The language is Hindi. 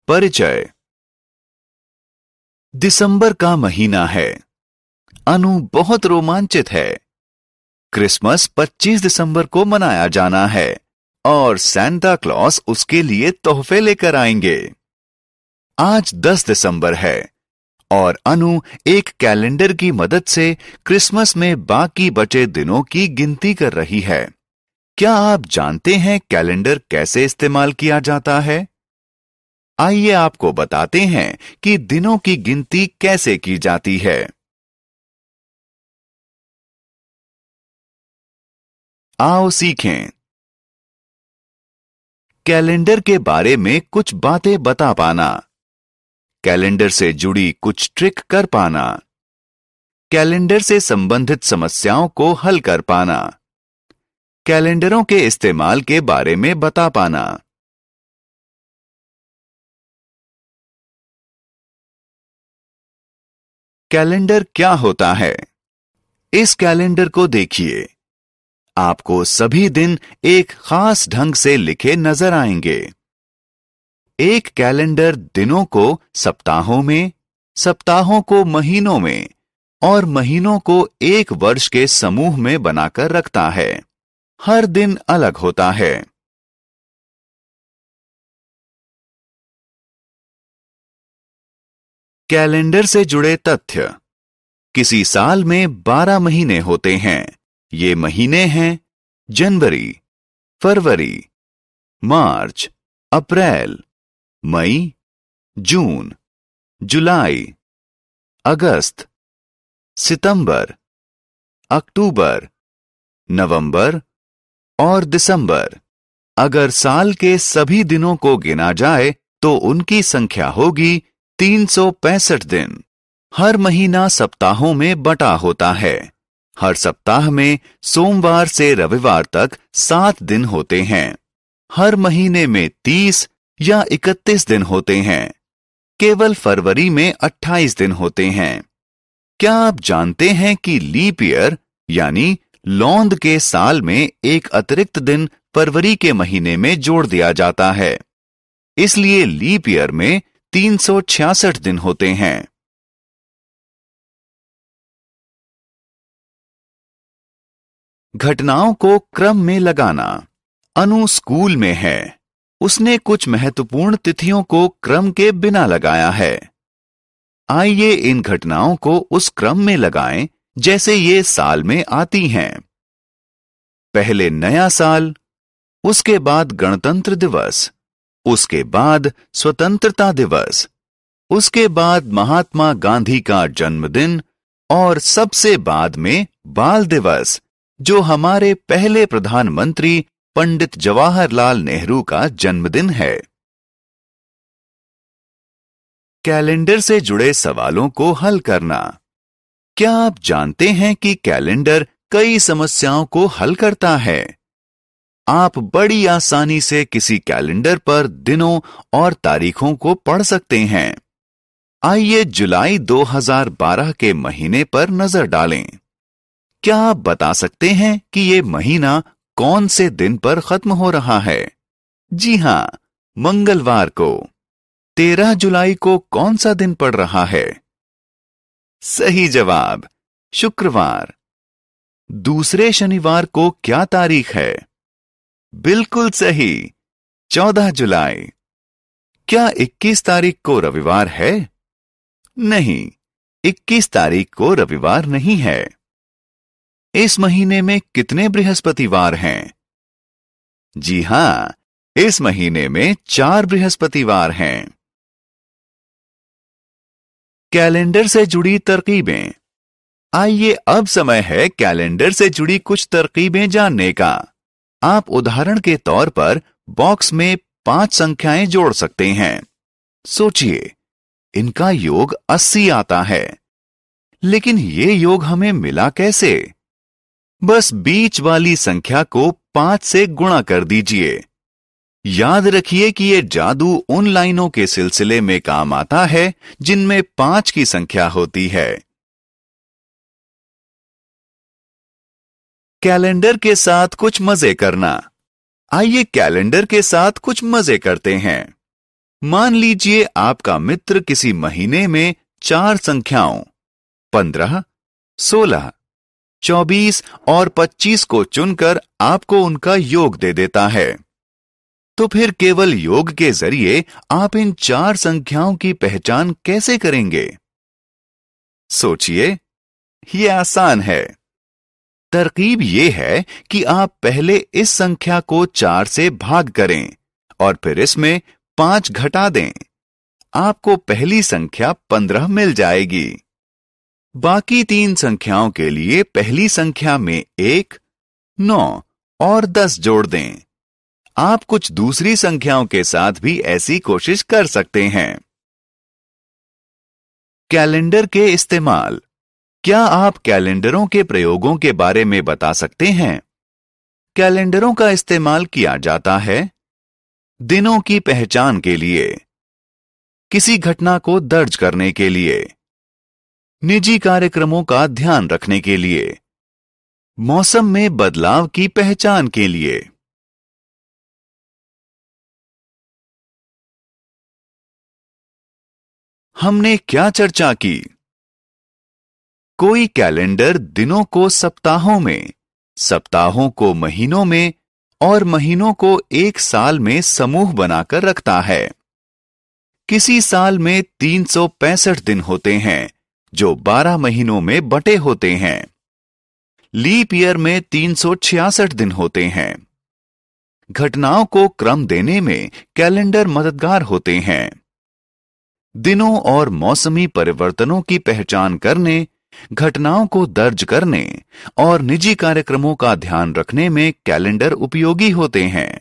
परिचय। दिसंबर का महीना है। अनु बहुत रोमांचित है। क्रिसमस 25 दिसंबर को मनाया जाना है और सैंटा क्लॉस उसके लिए तोहफे लेकर आएंगे। आज 10 दिसंबर है और अनु एक कैलेंडर की मदद से क्रिसमस में बाकी बचे दिनों की गिनती कर रही है। क्या आप जानते हैं कैलेंडर कैसे इस्तेमाल किया जाता है? आइए आपको बताते हैं कि दिनों की गिनती कैसे की जाती है। आओ सीखें। कैलेंडर के बारे में कुछ बातें बता पाना, कैलेंडर से जुड़ी कुछ ट्रिक कर पाना, कैलेंडर से संबंधित समस्याओं को हल कर पाना, कैलेंडरों के इस्तेमाल के बारे में बता पाना। कैलेंडर क्या होता है? इस कैलेंडर को देखिए। आपको सभी दिन एक खास ढंग से लिखे नजर आएंगे। एक कैलेंडर दिनों को सप्ताहों में, सप्ताहों को महीनों में और महीनों को एक वर्ष के समूह में बनाकर रखता है। हर दिन अलग होता है। कैलेंडर से जुड़े तथ्य। किसी साल में 12 महीने होते हैं। ये महीने हैं जनवरी, फरवरी, मार्च, अप्रैल, मई, जून, जुलाई, अगस्त, सितंबर, अक्टूबर, नवंबर और दिसंबर। अगर साल के सभी दिनों को गिना जाए तो उनकी संख्या होगी 365 दिन। हर महीना सप्ताहों में बटा होता है। हर सप्ताह में सोमवार से रविवार तक 7 दिन होते हैं। हर महीने में 30 या 31 दिन होते हैं। केवल फरवरी में 28 दिन होते हैं। क्या आप जानते हैं कि लीप ईयर यानी लौंद के साल में एक अतिरिक्त दिन फरवरी के महीने में जोड़ दिया जाता है। इसलिए लीप ईयर में 366 दिन होते हैं। घटनाओं को क्रम में लगाना। अनु स्कूल में है। उसने कुछ महत्वपूर्ण तिथियों को क्रम के बिना लगाया है। आइए इन घटनाओं को उस क्रम में लगाएं जैसे ये साल में आती हैं। पहले नया साल, उसके बाद गणतंत्र दिवस, उसके बाद स्वतंत्रता दिवस, उसके बाद महात्मा गांधी का जन्मदिन और सबसे बाद में बाल दिवस, जो हमारे पहले प्रधानमंत्री पंडित जवाहरलाल नेहरू का जन्मदिन है। कैलेंडर से जुड़े सवालों को हल करना। क्या आप जानते हैं कि कैलेंडर कई समस्याओं को हल करता है? आप बड़ी आसानी से किसी कैलेंडर पर दिनों और तारीखों को पढ़ सकते हैं। आइए जुलाई 2012 के महीने पर नजर डालें। क्या आप बता सकते हैं कि ये महीना कौन से दिन पर खत्म हो रहा है? जी हां, मंगलवार को। 13 जुलाई को कौन सा दिन पड़ रहा है? सही जवाब, शुक्रवार। दूसरे शनिवार को क्या तारीख है? बिल्कुल सही, 14 जुलाई। क्या 21 तारीख को रविवार है? नहीं, 21 तारीख को रविवार नहीं है। इस महीने में कितने बृहस्पतिवार हैं? जी हां, इस महीने में 4 बृहस्पतिवार हैं। कैलेंडर से जुड़ी तरकीबें। आइए अब समय है कैलेंडर से जुड़ी कुछ तरकीबें जानने का। आप उदाहरण के तौर पर बॉक्स में 5 संख्याएं जोड़ सकते हैं। सोचिए, इनका योग 80 आता है। लेकिन ये योग हमें मिला कैसे? बस बीच वाली संख्या को 5 से गुणा कर दीजिए। याद रखिए कि यह जादू उन लाइनों के सिलसिले में काम आता है जिनमें 5 की संख्या होती है। कैलेंडर के साथ कुछ मजे करना। आइए कैलेंडर के साथ कुछ मजे करते हैं। मान लीजिए आपका मित्र किसी महीने में 4 संख्याओं 15, 16, 24 और 25 को चुनकर आपको उनका योग दे देता है। तो फिर केवल योग के जरिए आप इन 4 संख्याओं की पहचान कैसे करेंगे? सोचिए, यह आसान है। तरकीब यह है कि आप पहले इस संख्या को 4 से भाग करें और फिर इसमें 5 घटा दें। आपको पहली संख्या 15 मिल जाएगी। बाकी 3 संख्याओं के लिए पहली संख्या में 1, 9 और 10 जोड़ दें। आप कुछ दूसरी संख्याओं के साथ भी ऐसी कोशिश कर सकते हैं। कैलेंडर के इस्तेमाल। क्या आप कैलेंडरों के प्रयोगों के बारे में बता सकते हैं? कैलेंडरों का इस्तेमाल किया जाता है दिनों की पहचान के लिए, किसी घटना को दर्ज करने के लिए, निजी कार्यक्रमों का ध्यान रखने के लिए, मौसम में बदलाव की पहचान के लिए। हमने क्या चर्चा की? कोई कैलेंडर दिनों को सप्ताहों में, सप्ताहों को महीनों में और महीनों को एक साल में समूह बनाकर रखता है। किसी साल में 365 दिन होते हैं जो 12 महीनों में बटे होते हैं। लीप ईयर में 366 दिन होते हैं। घटनाओं को क्रम देने में कैलेंडर मददगार होते हैं। दिनों और मौसमी परिवर्तनों की पहचान करने, घटनाओं को दर्ज करने और निजी कार्यक्रमों का ध्यान रखने में कैलेंडर उपयोगी होते हैं।